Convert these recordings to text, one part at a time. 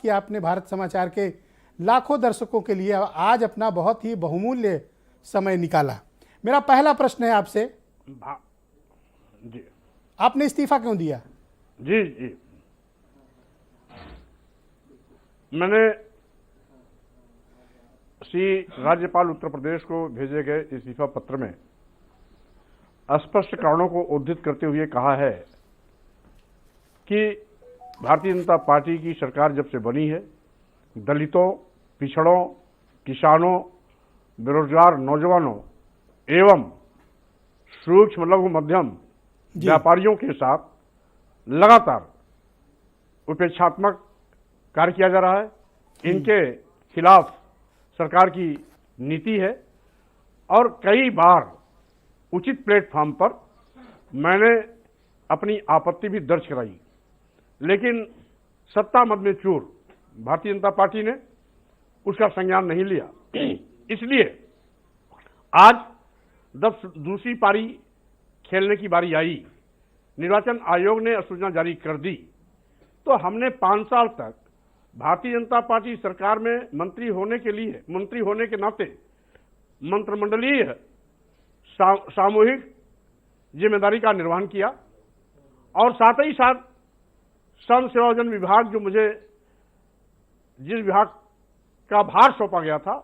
किया आपने भारत समाचार के लाखों दर्शकों के लिए आज अपना बहुत ही बहुमूल्य समय निकाला। मेरा पहला प्रश्न है आपसे, जी आपने इस्तीफा क्यों दिया? जी जी मैंने श्री राज्यपाल उत्तर प्रदेश को भेजे गए इस्तीफा पत्र में स्पष्ट कारणों को उद्धृत करते हुए कहा है कि भारतीय जनता पार्टी की सरकार जब से बनी है, दलितों, पिछड़ों, किसानों, बेरोजगार नौजवानों एवं सूक्ष्म लघु मध्यम व्यापारियों के साथ लगातार उपेक्षात्मक कार्य किया जा रहा है। इनके खिलाफ सरकार की नीति है और कई बार उचित प्लेटफॉर्म पर मैंने अपनी आपत्ति भी दर्ज कराई, लेकिन सत्ता मद में चूर भारतीय जनता पार्टी ने उसका संज्ञान नहीं लिया। इसलिए आज जब दूसरी पारी खेलने की बारी आई, निर्वाचन आयोग ने अधिसूचना जारी कर दी, तो हमने 5 साल तक भारतीय जनता पार्टी सरकार में मंत्री होने के नाते मंत्रिमंडलीय सामूहिक जिम्मेदारी का निर्वहन किया और साथ ही साथ श्रम सेवायोजन विभाग, जो मुझे जिस विभाग का भार सौंपा गया था,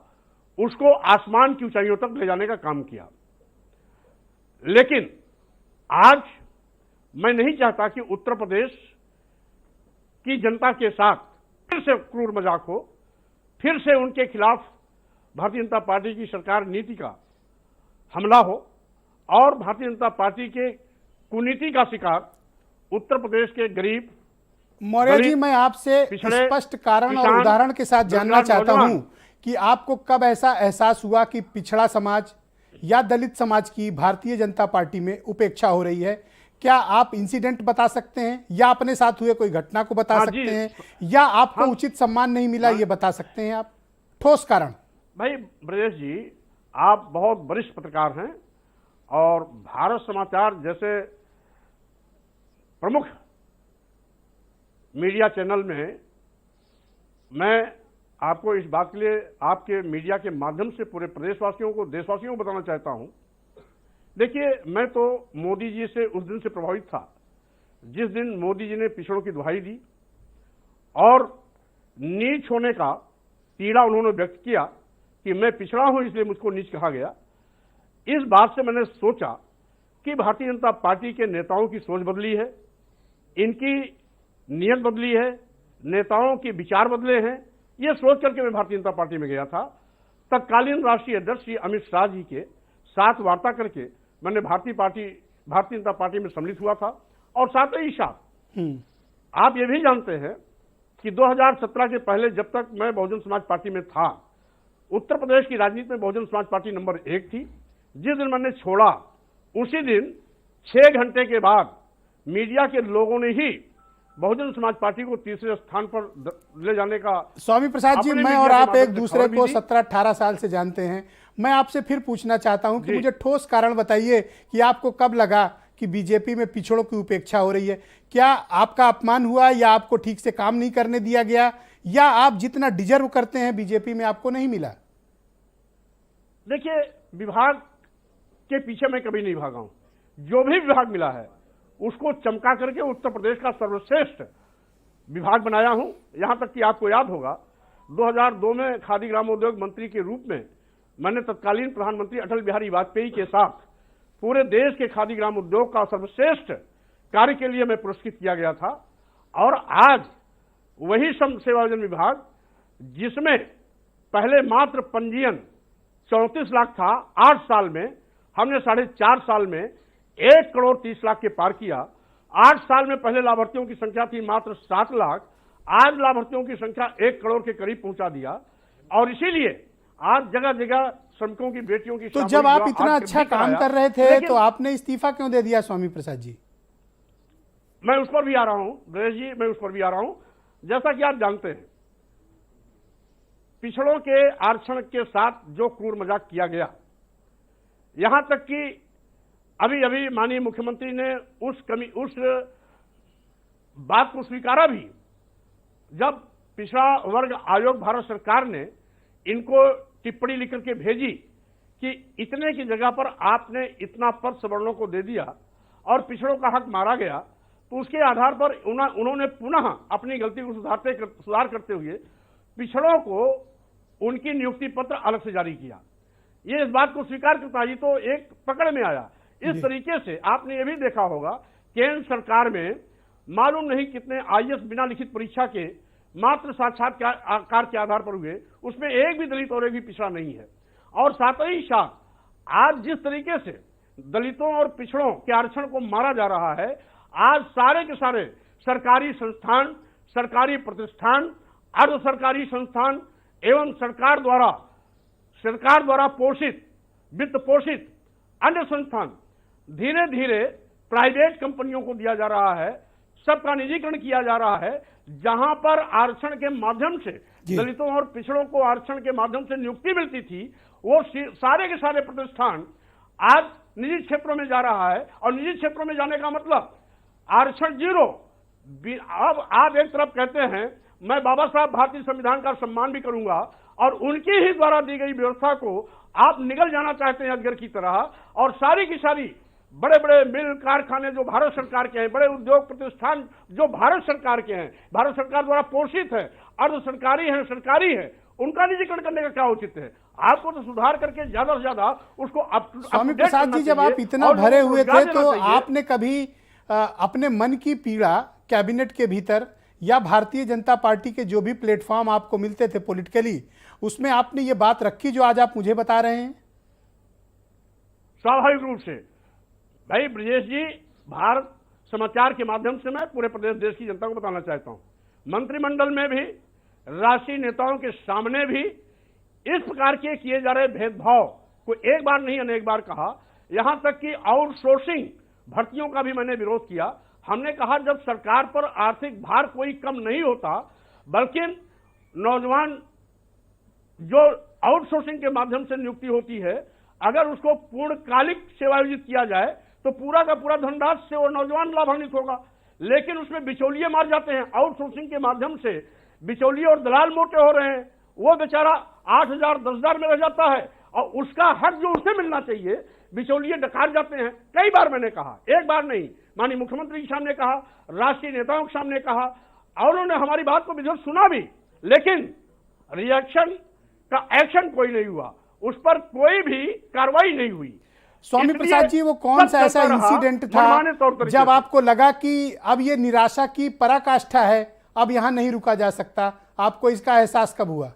उसको आसमान की ऊंचाइयों तक ले जाने का काम किया। लेकिन आज मैं नहीं चाहता कि उत्तर प्रदेश की जनता के साथ फिर से क्रूर मजाक हो, फिर से उनके खिलाफ भारतीय जनता पार्टी की सरकार नीति का हमला हो और भारतीय जनता पार्टी के कुनीति का शिकार उत्तर प्रदेश के गरीब। मौर्य जी, मैं आपसे स्पष्ट कारण और उदाहरण के साथ जानना चाहता हूं कि आपको कब ऐसा एहसास हुआ कि पिछड़ा समाज या दलित समाज की भारतीय जनता पार्टी में उपेक्षा हो रही है? क्या आप इंसिडेंट बता सकते हैं या अपने साथ हुए कोई घटना को बता सकते हैं या आपको उचित सम्मान नहीं मिला, ये बता सकते हैं आप? ठोस कारण। भाई ब्रजेश जी, आप बहुत वरिष्ठ पत्रकार हैं और भारत समाचार जैसे प्रमुख मीडिया चैनल में मैं आपको इस बात के लिए आपके मीडिया के माध्यम से पूरे प्रदेशवासियों को, देशवासियों को बताना चाहता हूं। देखिए, मैं तो मोदी जी से उस दिन से प्रभावित था जिस दिन मोदी जी ने पिछड़ों की दुहाई दी और नीच होने का पीड़ा उन्होंने व्यक्त किया कि मैं पिछड़ा हूं इसलिए मुझको नीच कहा गया। इस बात से मैंने सोचा कि भारतीय जनता पार्टी के नेताओं की सोच बदली है, इनकी नीयत बदली है, नेताओं के विचार बदले हैं। यह सोच करके मैं भारतीय जनता पार्टी में गया था। तत्कालीन राष्ट्रीय अध्यक्ष श्री अमित शाह जी के साथ वार्ता करके मैंने भारतीय जनता पार्टी में सम्मिलित हुआ था और साथ ही साथ आप ये भी जानते हैं कि 2017 के पहले जब तक मैं बहुजन समाज पार्टी में था, उत्तर प्रदेश की राजनीति में बहुजन समाज पार्टी नंबर 1 थी। जिस दिन मैंने छोड़ा उसी दिन 6 घंटे के बाद मीडिया के लोगों ने ही बहुजन समाज पार्टी को तीसरे स्थान पर ले जाने का। स्वामी प्रसाद जी, मैं और आप एक दूसरे को 17-18 साल से जानते हैं। मैं आपसे फिर पूछना चाहता हूं कि मुझे ठोस कारण बताइए कि आपको कब लगा कि बीजेपी में पिछड़ों की उपेक्षा हो रही है? क्या आपका अपमान हुआ या आपको ठीक से काम नहीं करने दिया गया या आप जितना डिजर्व करते हैं बीजेपी में आपको नहीं मिला? देखिए, विभाग के पीछे मैं कभी नहीं भागा हूं। जो भी विभाग मिला है उसको चमका करके उत्तर प्रदेश का सर्वश्रेष्ठ विभाग बनाया हूं। यहां तक कि आपको याद होगा 2002 में खादी ग्रामोद्योग मंत्री के रूप में मैंने तत्कालीन प्रधानमंत्री अटल बिहारी वाजपेयी के साथ पूरे देश के खादी ग्राम उद्योग का सर्वश्रेष्ठ कार्य के लिए मैं पुरस्कृत किया गया था। और आज वही श्रम सेवायोजन विभाग, जिसमें पहले मात्र पंजीयन 34 लाख था, 8 साल में हमने 4.5 साल में 1 करोड़ 30 लाख के पार किया। 8 साल में पहले लाभार्थियों की संख्या थी मात्र 7 लाख, आज लाभार्थियों की संख्या 1 करोड़ के करीब पहुंचा दिया। और इसीलिए आज जगह जगह श्रमिकों की बेटियों की। तो जब आप इतना अच्छा काम कर रहे थे तो आपने इस्तीफा क्यों दे दिया स्वामी प्रसाद जी? मैं उस पर भी आ रहा हूं ब्रजेश जी, मैं उस पर भी आ रहा हूं। जैसा कि आप जानते हैं, पिछड़ों के आरक्षण के साथ जो क्रूर मजाक किया गया, यहां तक कि अभी अभी माननीय मुख्यमंत्री ने उस बात को स्वीकारा भी, जब पिछड़ा वर्ग आयोग भारत सरकार ने इनको टिप्पणी लिख करके भेजी कि इतने की जगह पर आपने इतना पद सवर्णों को दे दिया और पिछड़ों का हक मारा गया, तो उसके आधार पर उन्होंने पुनः अपनी गलती को सुधार करते हुए पिछड़ों को उनकी नियुक्ति पत्र अलग से जारी किया। ये इस बात को स्वीकार करता ही तो एक पकड़ में आया। इस तरीके से आपने ये भी देखा होगा केंद्र सरकार में मालूम नहीं कितने आईएएस बिना लिखित परीक्षा के मात्र साक्षात्कार के आधार पर हुए, उसमें एक भी दलित और एक भी पिछड़ा नहीं है। और साथ ही साथ आज जिस तरीके से दलितों और पिछड़ों के आरक्षण को मारा जा रहा है, आज सारे के सारे सरकारी संस्थान, सरकारी प्रतिष्ठान, अर्ध सरकारी संस्थान एवं सरकार द्वारा पोषित, वित्त पोषित अन्य संस्थान धीरे धीरे प्राइवेट कंपनियों को दिया जा रहा है, सबका निजीकरण किया जा रहा है। जहां पर आरक्षण के माध्यम से दलितों और पिछड़ों को आरक्षण के माध्यम से नियुक्ति मिलती थी, वो सारे के सारे प्रतिष्ठान आज निजी क्षेत्रों में जा रहा है। और निजी क्षेत्रों में जाने का मतलब आरक्षण जीरो। अब आप एक तरफ कहते हैं मैं बाबा साहब भारतीय संविधान का सम्मान भी करूंगा और उनकी ही द्वारा दी गई व्यवस्था को आप निगल जाना चाहते हैं अजगर की तरह, और सारी की सारी बड़े बड़े मिल कारखाने जो भारत सरकार के हैं, बड़े उद्योग प्रतिष्ठान जो भारत सरकार के हैं, भारत सरकार द्वारा पोषित है, अर्ध सरकारी है, सरकारी है, उनका निजीकरण करने का क्या उचित है? आपको तो सुधार करके ज्यादा से ज्यादा उसको स्वामी प्रसाद जी, जब आप इतना भरे हुए थे तो आपने कभी अपने मन की पीड़ा कैबिनेट के भीतर या भारतीय जनता पार्टी के जो भी प्लेटफॉर्म आपको मिलते थे पॉलिटिकली, उसमें आपने ये बात रखी जो आज आप मुझे बता रहे हैं? स्वाभाविक रूप से भाई ब्रजेश जी, भारत समाचार के माध्यम से मैं पूरे प्रदेश देश की जनता को बताना चाहता हूं, मंत्रिमंडल में भी राष्ट्रीय नेताओं के सामने भी इस प्रकार के किए जा रहे भेदभाव को एक बार नहीं अनेक बार कहा। यहां तक कि आउटसोर्सिंग भर्तियों का भी मैंने विरोध किया। हमने कहा जब सरकार पर आर्थिक भार कोई कम नहीं होता, बल्कि नौजवान जो आउटसोर्सिंग के माध्यम से नियुक्ति होती है, अगर उसको पूर्णकालिक सेवायोजित किया जाए तो पूरा का पूरा धनराशि से वो नौजवान लाभान्वित होगा। लेकिन उसमें बिचौलिए मार जाते हैं। आउटसोर्सिंग के माध्यम से बिचौलिए और दलाल मोटे हो रहे हैं। वो बेचारा 8,000 10,000 में रह जाता है और उसका हक जो उसे मिलना चाहिए बिचौलिए डकार जाते हैं। कई बार मैंने कहा, एक बार नहीं, माननीय मुख्यमंत्री के सामने कहा, राष्ट्रीय नेताओं के सामने कहा, और उन्होंने हमारी बात को विधिवत सुना भी, लेकिन रिएक्शन का एक्शन कोई नहीं हुआ, उस पर कोई भी कार्रवाई नहीं हुई। स्वामी प्रसाद जी, वो कौन सा ऐसा इंसिडेंट था जब आपको लगा कि अब ये निराशा की पराकाष्ठा है, अब यहां नहीं रुका जा सकता? आपको इसका एहसास कब हुआ?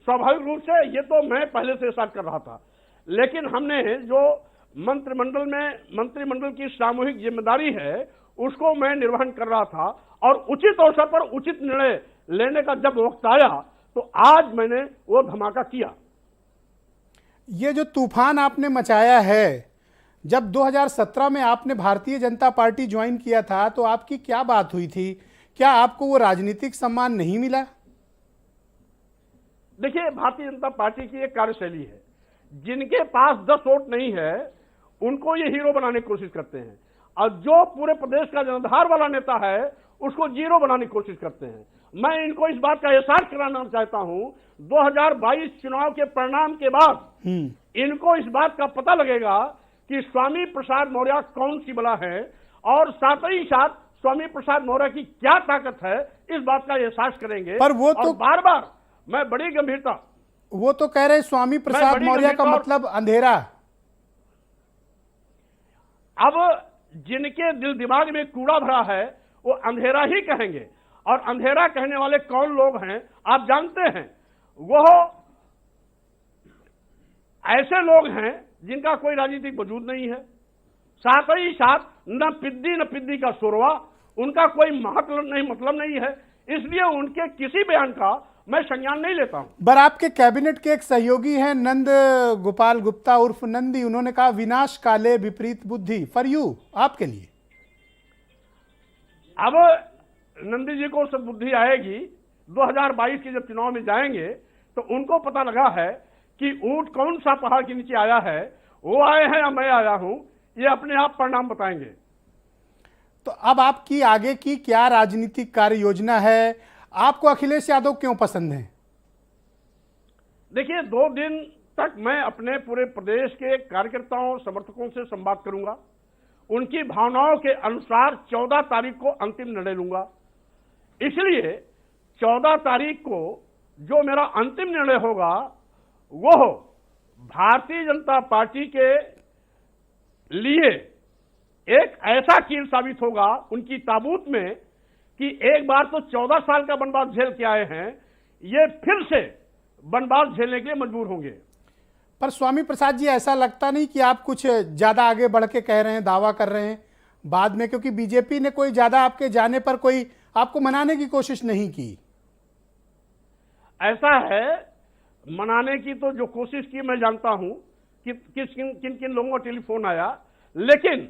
स्वाभाविक रूप से ये तो मैं पहले से एहसास कर रहा था, लेकिन हमने जो मंत्रिमंडल की सामूहिक जिम्मेदारी है उसको मैं निर्वहन कर रहा था, और उचित अवसर पर उचित निर्णय लेने का जब वक्त आया तो आज मैंने वो धमाका किया। ये जो तूफान आपने मचाया है, जब 2017 में आपने भारतीय जनता पार्टी ज्वाइन किया था तो आपकी क्या बात हुई थी? क्या आपको वो राजनीतिक सम्मान नहीं मिला? देखिए, भारतीय जनता पार्टी की एक कार्यशैली है, जिनके पास 10 वोट नहीं है उनको ये हीरो बनाने की कोशिश करते हैं, और जो पूरे प्रदेश का जनाधार वाला नेता है उसको जीरो बनाने की कोशिश करते हैं। मैं इनको इस बात का एहसास कराना चाहता हूं, 2022 चुनाव के परिणाम के बाद इनको इस बात का पता लगेगा कि स्वामी प्रसाद मौर्य कौन सी बला है, और साथ ही साथ स्वामी प्रसाद मौर्य की क्या ताकत है, इस बात का एहसास करेंगे। पर वो तो बार बार मैं बड़ी गंभीरता, वो तो कह रहे स्वामी प्रसाद मौर्य का मतलब अंधेरा। अब जिनके दिल दिमाग में कूड़ा भरा है वो अंधेरा ही कहेंगे, और अंधेरा कहने वाले कौन लोग हैं आप जानते हैं? वो ऐसे लोग हैं जिनका कोई राजनीतिक वजूद नहीं है, साथ ही साथ न पिद्दी का शोरवा, उनका कोई मतलब नहीं है, इसलिए उनके किसी बयान का मैं संज्ञान नहीं लेता हूं। पर आपके कैबिनेट के एक सहयोगी हैं नंद गोपाल गुप्ता उर्फ नंदी, उन्होंने कहा विनाश काले विपरीत बुद्धि फॉर यू, आपके लिए। अब नंदी जी को सद्बुद्धि आएगी, 2022 के जब चुनाव में जाएंगे तो उनको पता लगा है कि ऊंट कौन सा पहाड़ के नीचे आया है, वो आए हैं या मैं आया हूं, ये अपने आप परिणाम बताएंगे। तो अब आपकी आगे की क्या राजनीतिक कार्य योजना है? आपको अखिलेश यादव क्यों पसंद है? देखिए, 2 दिन तक मैं अपने पूरे प्रदेश के कार्यकर्ताओं और समर्थकों से संवाद करूंगा। उनकी भावनाओं के अनुसार 14 तारीख को अंतिम निर्णय लूंगा। इसलिए 14 तारीख को जो मेरा अंतिम निर्णय होगा वो भारतीय जनता पार्टी के लिए एक ऐसा कील साबित होगा उनकी ताबूत में कि एक बार तो 14 साल का वनवास झेल के आए हैं, ये फिर से वनवास झेलने के लिए मजबूर होंगे। पर स्वामी प्रसाद जी, ऐसा लगता नहीं कि आप कुछ ज्यादा आगे बढ़ के कह रहे हैं, दावा कर रहे हैं बाद में? क्योंकि बीजेपी ने कोई ज्यादा आपके जाने पर कोई आपको मनाने की कोशिश नहीं की। ऐसा है, मनाने की तो जो कोशिश की मैं जानता हूं कि किन किन लोगों का टेलीफोन आया, लेकिन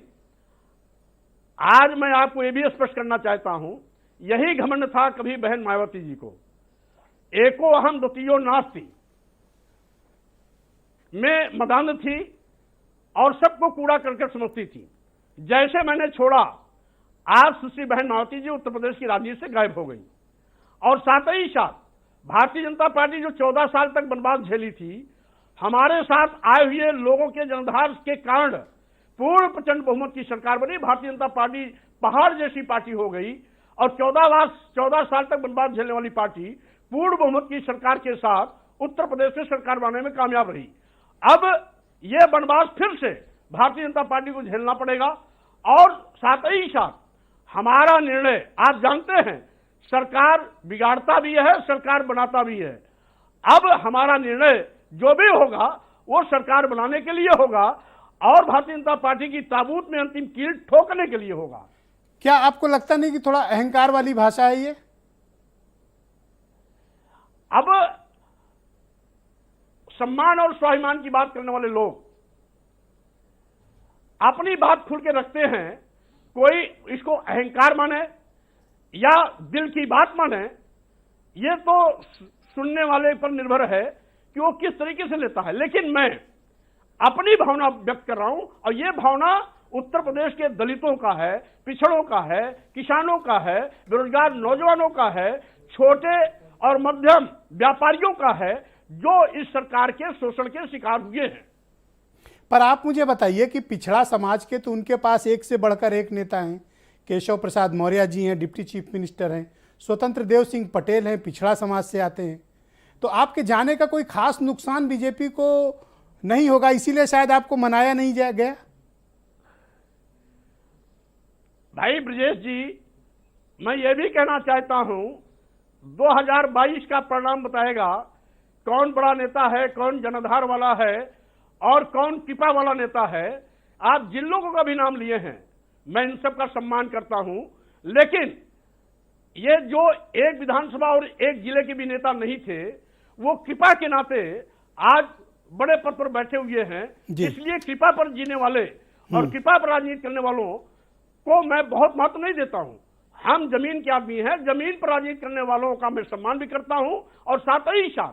आज मैं आपको यह भी स्पष्ट करना चाहता हूं, यही घमंड था कभी बहन मायावती जी को। एको अहम द्वितीयो नास्ति में मदान थी और सबको कूड़ा करकट समझती थी। जैसे मैंने छोड़ा, आज सुश्री बहन मायावती जी उत्तर प्रदेश की राजनीति से गायब हो गई। और साथ ही साथ भारतीय जनता पार्टी जो 14 साल तक वनवास झेली थी, हमारे साथ आए हुए लोगों के जनधार के कारण पूर्ण प्रचंड बहुमत की सरकार बनी। भारतीय जनता पार्टी पहाड़ जैसी पार्टी हो गई और 14 साल तक वनवास झेलने वाली पार्टी पूर्ण बहुमत की सरकार के साथ उत्तर प्रदेश में सरकार बनाने में कामयाब रही। अब यह वनवास फिर से भारतीय जनता पार्टी को झेलना पड़ेगा। और साथ ही साथ हमारा निर्णय, आप जानते हैं, सरकार बिगाड़ता भी है, सरकार बनाता भी है। अब हमारा निर्णय जो भी होगा वो सरकार बनाने के लिए होगा और भारतीय जनता पार्टी की ताबूत में अंतिम कील ठोकने के लिए होगा। क्या आपको लगता नहीं कि थोड़ा अहंकार वाली भाषा है ये? अब सम्मान और स्वाभिमान की बात करने वाले लोग अपनी बात खुल के रखते हैं। कोई इसको अहंकार माने या दिल की बात माने, ये तो सुनने वाले पर निर्भर है कि वो किस तरीके से लेता है। लेकिन मैं अपनी भावना व्यक्त कर रहा हूं और ये भावना उत्तर प्रदेश के दलितों का है, पिछड़ों का है, किसानों का है, बेरोजगार नौजवानों का है, छोटे और मध्यम व्यापारियों का है जो इस सरकार के शोषण के शिकार हुए हैं। पर आप मुझे बताइए कि पिछड़ा समाज के तो उनके पास एक से बढ़कर एक नेता हैं। केशव प्रसाद मौर्य जी हैं, डिप्टी चीफ मिनिस्टर हैं, स्वतंत्र देव सिंह पटेल हैं, पिछड़ा समाज से आते हैं। तो आपके जाने का कोई खास नुकसान बीजेपी को नहीं होगा, इसीलिए शायद आपको मनाया नहीं गया? भाई ब्रजेश जी, मैं ये भी कहना चाहता हूं, 2022 का परिणाम बताएगा कौन बड़ा नेता है, कौन जनाधार वाला है और कौन कृपा वाला नेता है। आप जिन लोगों का भी नाम लिए हैं, मैं इन सब का सम्मान करता हूं, लेकिन ये जो एक विधानसभा और एक जिले के भी नेता नहीं थे, वो कृपा के नाते आज बड़े पद पर बैठे हुए हैं। इसलिए कृपा पर जीने वाले और कृपा पर राजनीति करने वालों को मैं बहुत महत्व नहीं देता हूं। हम जमीन के आदमी हैं, जमीन पर राजनीति करने वालों का मैं सम्मान भी करता हूं और साथ ही साथ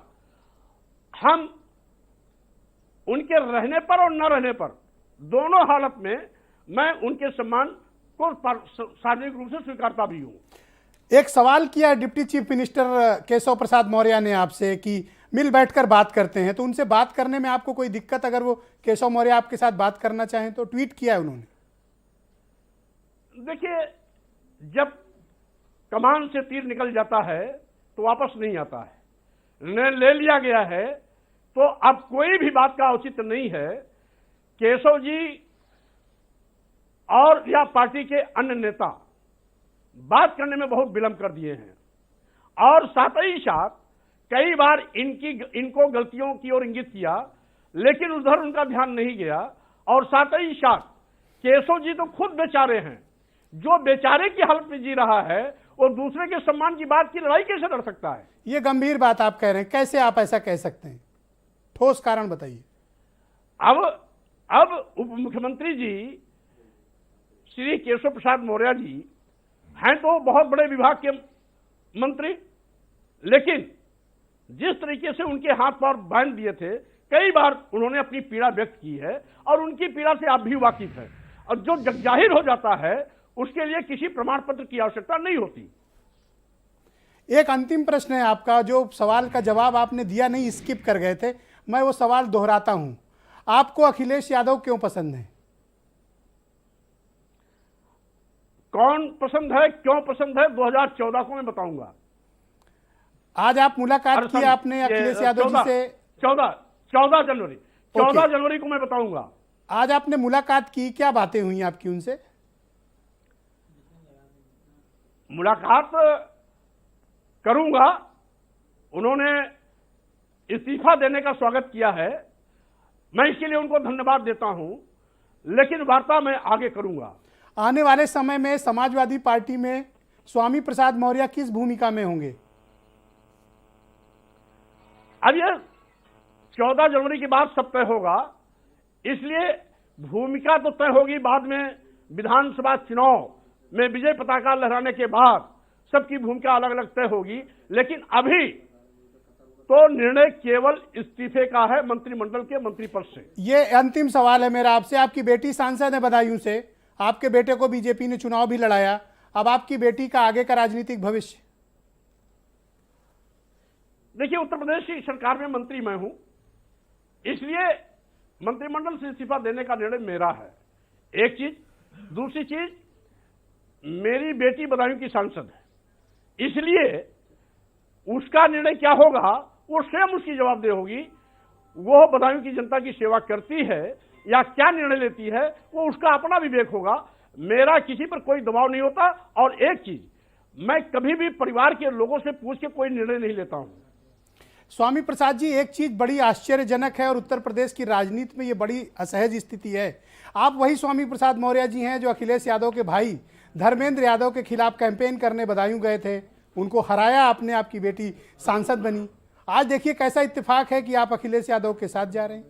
हम उनके रहने पर और न रहने पर दोनों हालत में मैं उनके सम्मान को सार्वजनिक रूप से स्वीकारता भी हूं। एक सवाल किया deputy chief minister Keshav Prasad Maurya ने आपसे कि मिल बैठकर बात करते हैं, तो उनसे बात करने में आपको कोई दिक्कत, अगर वो केशव मौर्य आपके साथ बात करना चाहें तो? ट्वीट किया है उन्होंने। देखिए, जब कमान से तीर निकल जाता है तो वापस नहीं आता है। निर्णय ले लिया गया है तो अब कोई भी बात का औचित्य नहीं है। केशव जी और या पार्टी के अन्य नेता बात करने में बहुत विलंब कर दिए हैं और साथ ही साथ कई बार इनको गलतियों की ओर इंगित किया, लेकिन उधर उनका ध्यान नहीं गया। और साथ ही साथ केशव जी तो खुद बेचारे हैं, जो बेचारे की हालत में जी रहा है वो दूसरे के सम्मान की बात की लड़ाई कैसे लड़ सकता है? ये गंभीर बात आप कह रहे हैं, कैसे आप ऐसा कह सकते हैं? ठोस कारण बताइए। अब उप मुख्यमंत्री जी श्री केशव प्रसाद मौर्य जी हैं तो बहुत बड़े विभाग के मंत्री, लेकिन जिस तरीके से उनके हाथ पैर बांध दिए थे, कई बार उन्होंने अपनी पीड़ा व्यक्त की है और उनकी पीड़ा से आप भी वाकिफ हैं। और जो जगजाहिर हो जाता है उसके लिए किसी प्रमाण पत्र की आवश्यकता नहीं होती। एक अंतिम प्रश्न है आपका, जो सवाल का जवाब आपने दिया नहीं, स्किप कर गए थे, मैं वो सवाल दोहराता हूं। आपको अखिलेश यादव क्यों पसंद है? कौन पसंद है, क्यों पसंद है, 2014 को मैं बताऊंगा। आज आप मुलाकात की आपने अखिलेश यादव जी से? 14 जनवरी को मैं बताऊंगा। आज आपने मुलाकात की, क्या बातें हुई आपकी उनसे? मुलाकात करूंगा। उन्होंने इस्तीफा देने का स्वागत किया है, मैं इसके लिए उनको धन्यवाद देता हूं, लेकिन वार्ता मैं आगे करूंगा। आने वाले समय में समाजवादी पार्टी में स्वामी प्रसाद मौर्य किस भूमिका में होंगे? अब ये 14 जनवरी के बाद सब तय होगा, इसलिए भूमिका तो तय होगी बाद में। विधानसभा चुनाव में विजय पताका लहराने के बाद सबकी भूमिका अलग अलग तय होगी, लेकिन अभी तो निर्णय केवल इस्तीफे का है मंत्रिमंडल के मंत्री पद से। ये अंतिम सवाल है मेरा आपसे। आपकी बेटी सांसद है बदायूं से, आपके बेटे को बीजेपी ने चुनाव भी लड़ाया, अब आपकी बेटी का आगे का राजनीतिक भविष्य? देखिए, उत्तर प्रदेश की सरकार में मंत्री मैं हूं, इसलिए मंत्रिमंडल से इस्तीफा देने का निर्णय मेरा है, एक चीज। दूसरी चीज, मेरी बेटी बदायूं की सांसद है, इसलिए उसका निर्णय क्या होगा वो स्वयं उसकी जवाबदेही होगी। वो बदायूं की जनता की सेवा करती है या क्या निर्णय लेती है वो उसका अपना विवेक होगा, मेरा किसी पर कोई दबाव नहीं होता। और एक चीज, मैं कभी भी परिवार के लोगों से पूछ के कोई निर्णय नहीं लेता हूं। स्वामी प्रसाद जी, एक चीज बड़ी आश्चर्यजनक है और उत्तर प्रदेश की राजनीति में ये बड़ी असहज स्थिति है। आप वही स्वामी प्रसाद मौर्य जी हैं जो अखिलेश यादव के भाई धर्मेंद्र यादव के खिलाफ कैंपेन करने बदायूं गए थे, उनको हराया आपने, आपकी बेटी सांसद बनी। आज देखिए कैसा इत्तेफाक है कि आप अखिलेश यादव के साथ जा रहे हैं।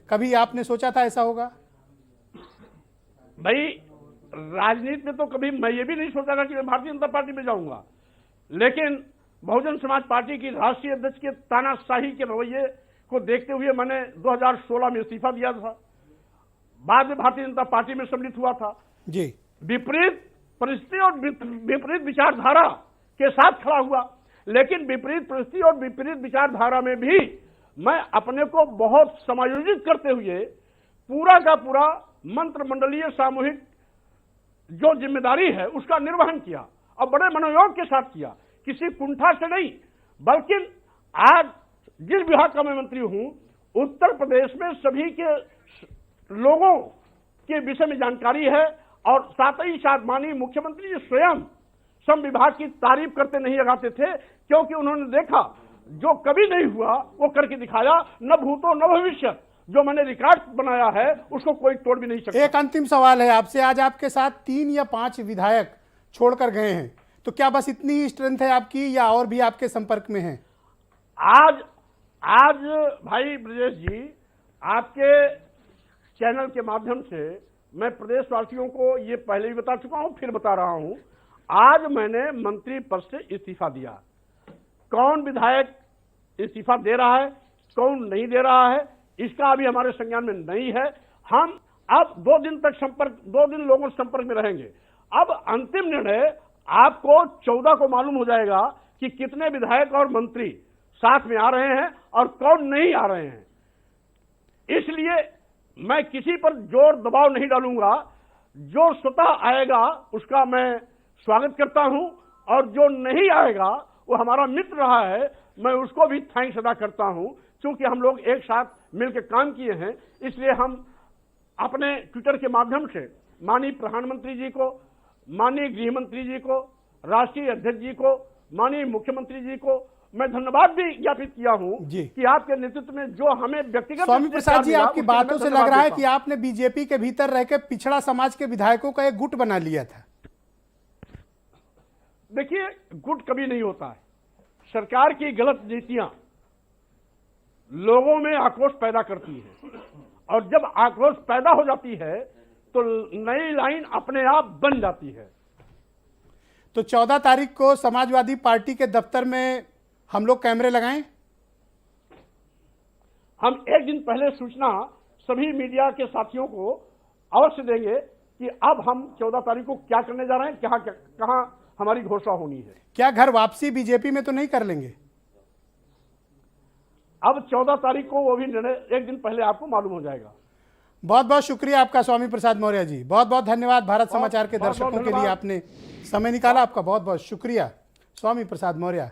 कभी आपने सोचा था ऐसा होगा? भाई, राजनीति में तो कभी मैं ये भी नहीं सोचा था कि मैं भारतीय जनता पार्टी में जाऊंगा, लेकिन बहुजन समाज पार्टी की राष्ट्रीय अध्यक्ष के तानाशाही के रवैये को देखते हुए मैंने 2016 में इस्तीफा दिया था, बाद में भारतीय जनता पार्टी में सम्मिलित हुआ था जी। विपरीत परिस्थिति और विपरीत विचारधारा के साथ खड़ा हुआ, लेकिन विपरीत परिस्थिति और विपरीत विचारधारा में भी मैं अपने को बहुत समायोजित करते हुए पूरा का पूरा मंत्रिमंडलीय सामूहिक जो जिम्मेदारी है उसका निर्वहन किया और बड़े मनोयोग के साथ किया, किसी कुंठा से नहीं। बल्कि आज जिस विभाग का मैं मंत्री हूं, उत्तर प्रदेश में सभी के लोगों के विषय में जानकारी है और साथ ही साथ माननीय मुख्यमंत्री जी स्वयं श्रम विभाग की तारीफ करते नहीं लगाते थे, क्योंकि उन्होंने देखा जो कभी नहीं हुआ वो करके दिखाया, न भूतो न भविष्य। जो मैंने रिकॉर्ड बनाया है उसको कोई तोड़ भी नहीं सकता। एक अंतिम सवाल है आपसे, आज आपके साथ 3 या 5 विधायक छोड़कर गए हैं, तो क्या बस इतनी ही स्ट्रेंथ है आपकी या और भी आपके संपर्क में हैं? आज भाई ब्रजेश जी, आपके चैनल के माध्यम से मैं प्रदेशवासियों को ये पहले भी बता चुका हूं, फिर बता रहा हूं, आज मैंने मंत्री पद से इस्तीफा दिया। कौन विधायक इस्तीफा दे रहा है, कौन नहीं दे रहा है, इसका अभी हमारे संज्ञान में नहीं है। हम अब 2 दिन तक 2 दिन लोगों से संपर्क में रहेंगे। अब अंतिम निर्णय आपको 14 को मालूम हो जाएगा कि कितने विधायक और मंत्री साथ में आ रहे हैं और कौन नहीं आ रहे हैं। इसलिए मैं किसी पर जोर दबाव नहीं डालूंगा, जो स्वतः आएगा उसका मैं स्वागत करता हूं और जो नहीं आएगा वो हमारा मित्र रहा है, मैं उसको भी थैंक्स अदा करता हूं। क्योंकि हम लोग एक साथ मिलकर काम किए हैं, इसलिए हम अपने ट्विटर के माध्यम से माननीय प्रधानमंत्री जी को, माननीय गृह मंत्री जी को, राष्ट्रीय अध्यक्ष जी को, माननीय मुख्यमंत्री जी को मैं धन्यवाद भी ज्ञापित किया हूं कि आपके नेतृत्व में जो हमें व्यक्तिगत। स्वामी प्रसाद जी, आपकी बातों से लग रहा है कि आपने बीजेपी के भीतर रहकर पिछड़ा समाज के विधायकों का एक गुट बना लिया था। देखिए, गुट कभी नहीं होता है। सरकार की गलत नीतियां लोगों में आक्रोश पैदा करती है और जब आक्रोश पैदा हो जाती है तो नई लाइन अपने आप बन जाती है। तो 14 तारीख को समाजवादी पार्टी के दफ्तर में हम लोग कैमरे लगाएं? हम एक दिन पहले सूचना सभी मीडिया के साथियों को अवश्य देंगे कि अब हम 14 तारीख को क्या करने जा रहे हैं, कहां हमारी घोषणा होनी है। क्या घर वापसी बीजेपी में तो नहीं कर लेंगे? अब 14 तारीख को वो भी निर्णय एक दिन पहले आपको मालूम हो जाएगा। बहुत बहुत शुक्रिया आपका स्वामी प्रसाद मौर्य जी, बहुत बहुत धन्यवाद। भारत समाचार के दर्शकों के लिए आपने समय निकाला, आपका बहुत बहुत शुक्रिया स्वामी प्रसाद मौर्य।